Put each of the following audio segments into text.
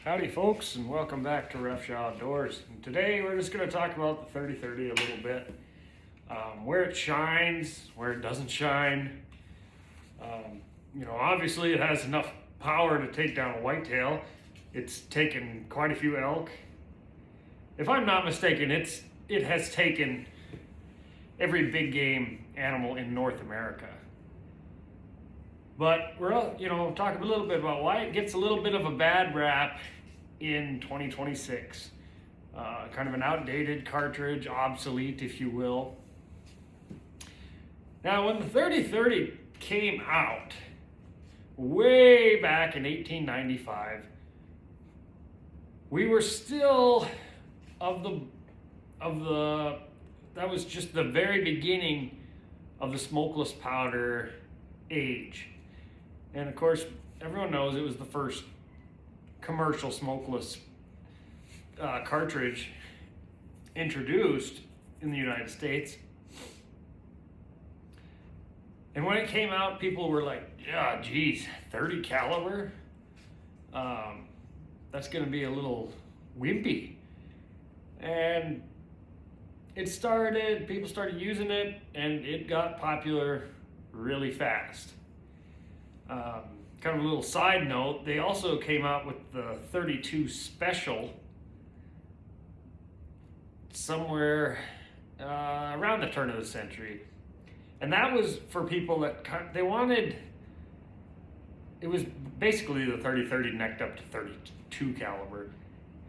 Howdy folks, and welcome back to Roughshod Outdoors. And today we're just going to talk about the 30-30 a little bit. Where it shines, where it doesn't shine. Obviously it has enough power to take down a whitetail. It's taken quite a few elk. If I'm not mistaken, it has taken every big game animal in North America. But we're talking a little bit about why it gets a little bit of a bad rap in 2026. Kind of an outdated cartridge, obsolete if you will. Now when the 30-30 came out way back in 1895, we were still that was just the very beginning of the smokeless powder age. And of course, everyone knows it was the first commercial smokeless cartridge introduced in the United States. And when it came out, people were like, yeah, geez, 30 caliber? That's going to be a little wimpy. And people started using it, and it got popular really fast. Kind of a little side note, they also came out with the 32 Special somewhere around the turn of the century. And that was for people that it was basically the 30-30 necked up to 32 caliber.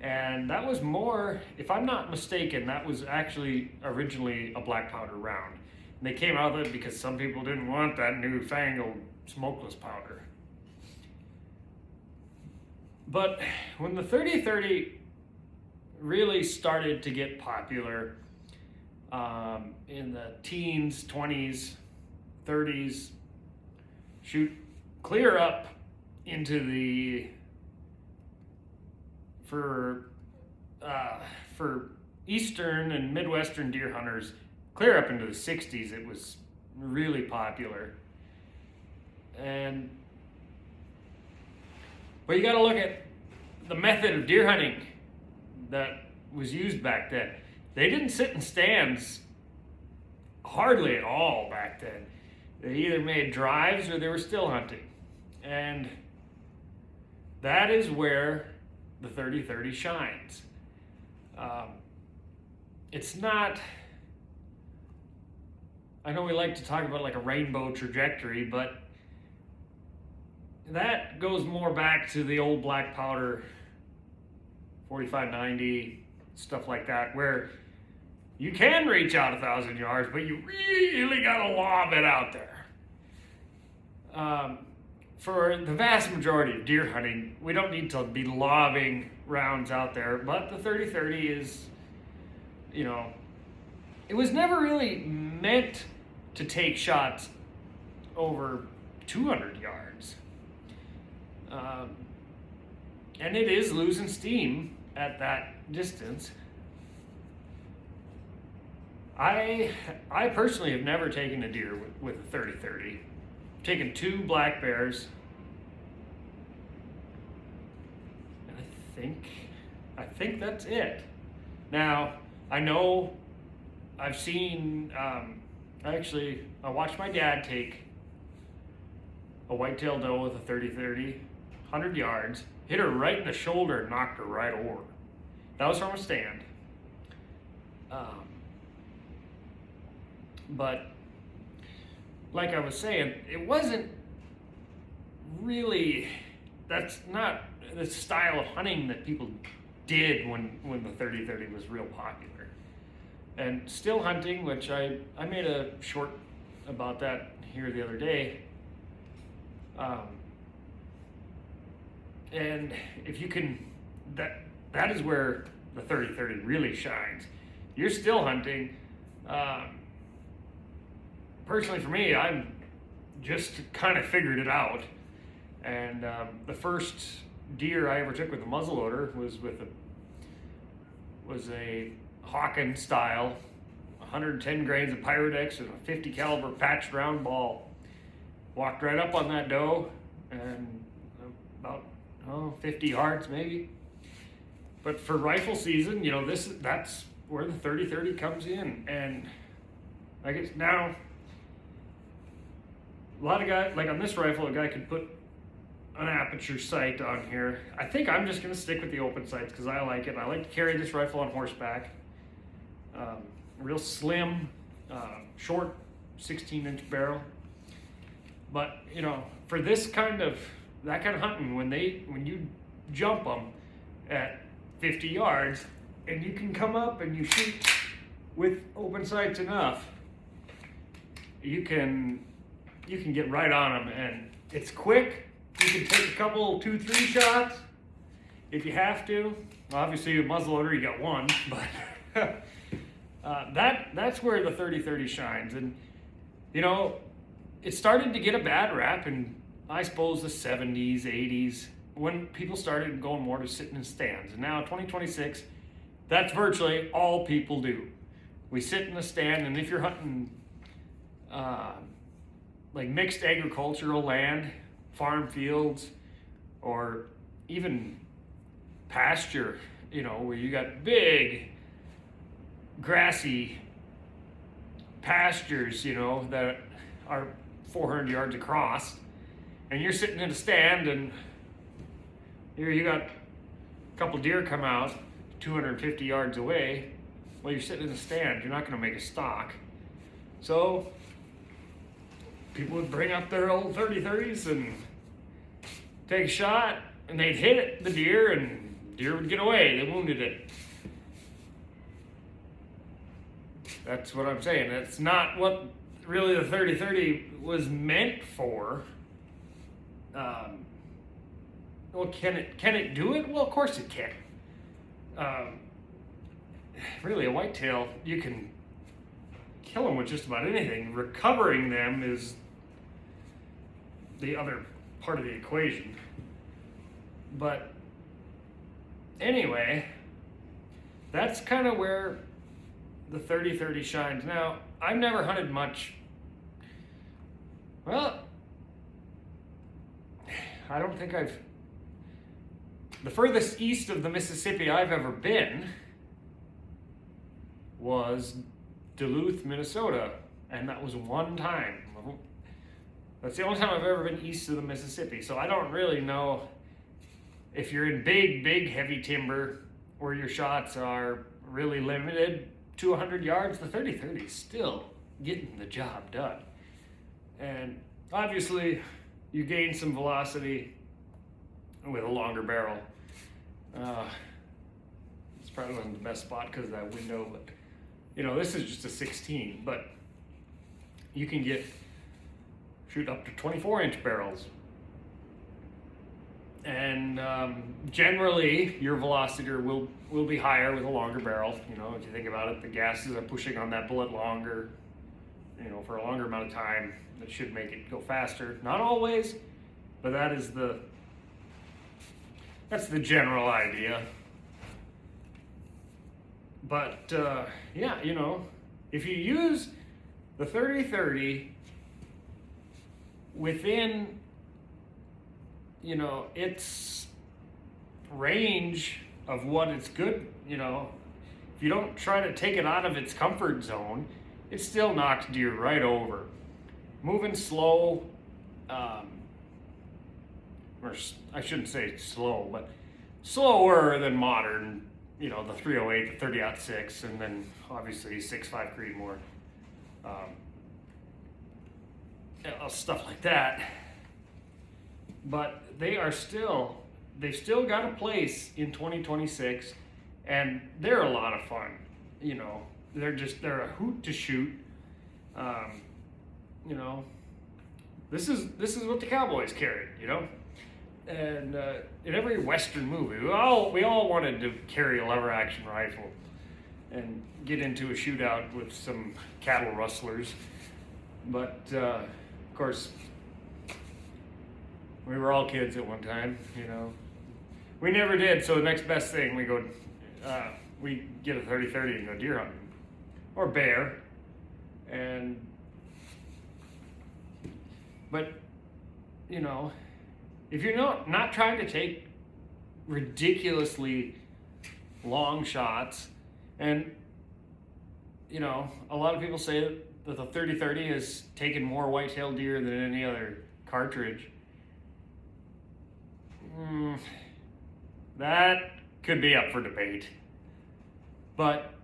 And that was more, if I'm not mistaken, that was actually originally a black powder round. And they came out with it because some people didn't want that newfangled smokeless powder. But when the 30-30 really started to get popular in the teens, 20s, 30s, shoot clear up into the for eastern and midwestern deer hunters, clear up into the 60s, it was really popular. But you got to look at the method of deer hunting that was used back then. They didn't sit in stands hardly at all back then. They either made drives or they were still hunting. And that is where the 30-30 shines. It's not, I know we like to talk about like a rainbow trajectory, but that goes more back to the old black powder 45-90, stuff like that, where you can reach out 1,000 yards, but you really gotta lob it out there. For the vast majority of deer hunting, we don't need to be lobbing rounds out there, but the 30-30 is, it was never really meant to take shots over 200 yards. And it is losing steam at that distance. I personally have never taken a deer with a 30-30. Taken 2 black bears, and I think that's it. Now, I know I've seen, I watched my dad take a whitetail doe with a 30-30, 100 yards, hit her right in the shoulder and knocked her right over. That was from a stand. But like I was saying, it wasn't really, that's not the style of hunting that people did when the 30-30 was real popular. And still hunting, which I made a short about that here the other day. And if you can, that is where the 30-30 really shines. You're still hunting. Personally for me, I'm just kind of figured it out. And the first deer I ever took with a muzzleloader was a Hawken style, 110 grains of Pyrodex and a 50 caliber patched round ball. Walked right up on that doe and about 50 yards maybe, But for rifle season, that's where the 30-30 comes in. And I guess now, a lot of guys, like on this rifle, a guy could put an aperture sight on here. I think I'm just gonna stick with the open sights because I like it. I like to carry this rifle on horseback. Real slim, short 16-inch barrel. But for that kind of hunting, when you jump them at 50 yards, and you can come up and you shoot with open sights enough, you can get right on them, and it's quick. You can take a couple, 2, 3 shots if you have to. Obviously, with muzzleloader, you got one, but that's where the 30-30 shines. And it started to get a bad rap in, I suppose, the 70s, 80s, when people started going more to sitting in stands. And now 2026, that's virtually all people do. We sit in a stand, and if you're hunting like mixed agricultural land, farm fields, or even pasture, where you got big grassy pastures, that are 400 yards across, and you're sitting in a stand, and here you got a couple deer come out 250 yards away. Well, you're sitting in a stand, you're not going to make a stock. So people would bring up their old 30-30s and take a shot, and they'd hit the deer, and deer would get away. They wounded it. That's what I'm saying. That's not what really the 30-30 was meant for. Well, can it do it? Well, of course it can. Really, a whitetail, you can kill them with just about anything. Recovering them is the other part of the equation. But anyway, that's kind of where the 30-30 shines. Now, I've never hunted much. Well, I don't think the furthest east of the Mississippi I've ever been was Duluth, Minnesota, and that was one time. That's the only time I've ever been east of the Mississippi, so I don't really know if you're in big, heavy timber where your shots are really limited to 100 yards, the 30-30 is still getting the job done. And obviously, you gain some velocity with a longer barrel. It's probably one of the best spot because of that window, but this is just a 16, but you can shoot up to 24-inch barrels. And generally, your velocity will be higher with a longer barrel. If you think about it, the gases are pushing on that bullet longer, for a longer amount of time. That should make it go faster. Not always, but that's the general idea. But yeah, if you use the 30-30 within its range of what it's good, if you don't try to take it out of its comfort zone, it still knocks deer right over. Moving slow, or I shouldn't say slow, but slower than modern, the 308, the 30-06, and then obviously 6.5 Creedmoor, stuff like that. But they've still got a place in 2026, and they're a lot of fun. They're a hoot to shoot. This is what the cowboys carried, and in every Western movie, we all wanted to carry a lever action rifle and get into a shootout with some cattle rustlers. But of course, we were all kids at one time, We never did. So the next best thing, we get a 30-30 and go deer hunting or bear, but if you're not trying to take ridiculously long shots. And, you know, a lot of people say that the 30-30 has taken more whitetail deer than any other cartridge. That could be up for debate. But,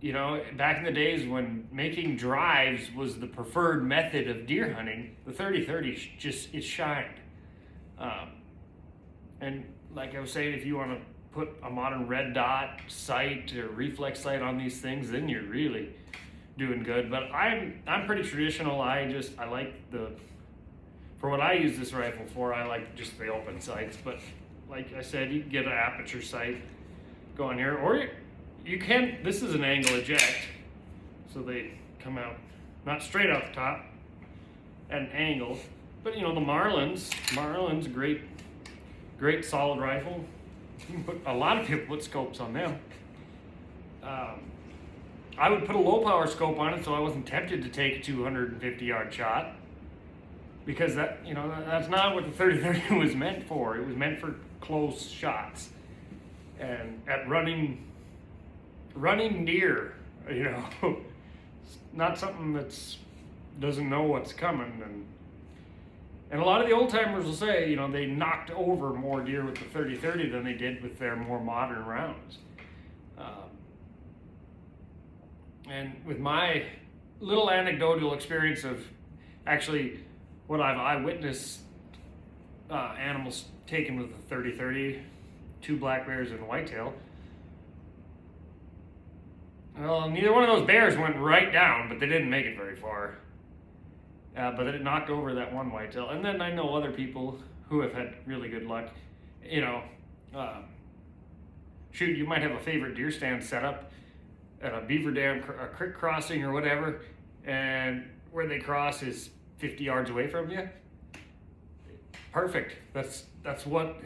you know, back in the days when making drives was the preferred method of deer hunting, the 30-30 it shined. And like I was saying, if you want to put a modern red dot sight or reflex sight on these things, then you're really doing good. But I'm pretty traditional. I like for what I use this rifle for, I like just the open sights. But like I said, you can get an aperture sight going here, or you can, this is an angle eject, so they come out not straight out the top at an angle. But you know, the Marlin's a great solid rifle. You can put, a lot of people put scopes on them. I would put a low power scope on it so I wasn't tempted to take a 250 yard shot, because that's not what the 30-30 was meant for. It was meant for close shots and at running deer, you know. It's not something that's doesn't know what's coming. And a lot of the old timers will say, you know, they knocked over more deer with the 30-30 than they did with their more modern rounds. And with my little anecdotal experience of actually what I've eyewitnessed animals taken with the 30-30, 2 black bears and a whitetail, well, neither one of those bears went right down, but they didn't make it very far. But it knocked over that one whitetail. And then I know other people who have had really good luck. You know, shoot, you might have a favorite deer stand set up at a beaver dam, a creek crossing or whatever, and where they cross is 50 yards away from you. Perfect. That's what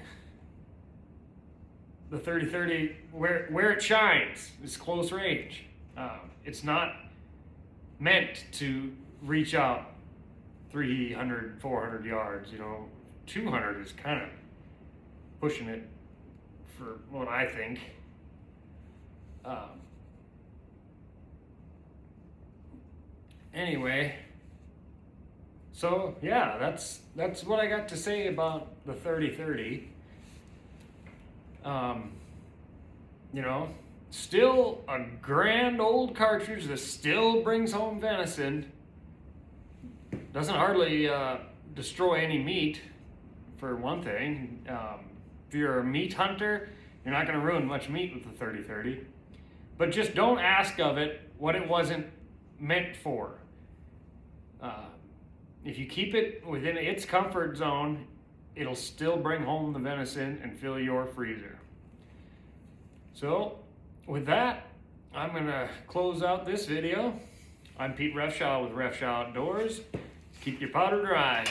the 30-30, where it shines, is close range. It's not meant to reach out 300, 400 yards, you know. 200 is kind of pushing it for what I think. Anyway, so yeah, that's what I got to say about the 30-30. You know, still a grand old cartridge that still brings home venison. Doesn't hardly destroy any meat, for one thing. If you're a meat hunter, you're not going to ruin much meat with the 30-30. But just don't ask of it what it wasn't meant for. If you keep it within its comfort zone, it'll still bring home the venison and fill your freezer. So, with that, I'm going to close out this video. I'm Pete Refshaw with Refshaw Outdoors. Keep your powder dry.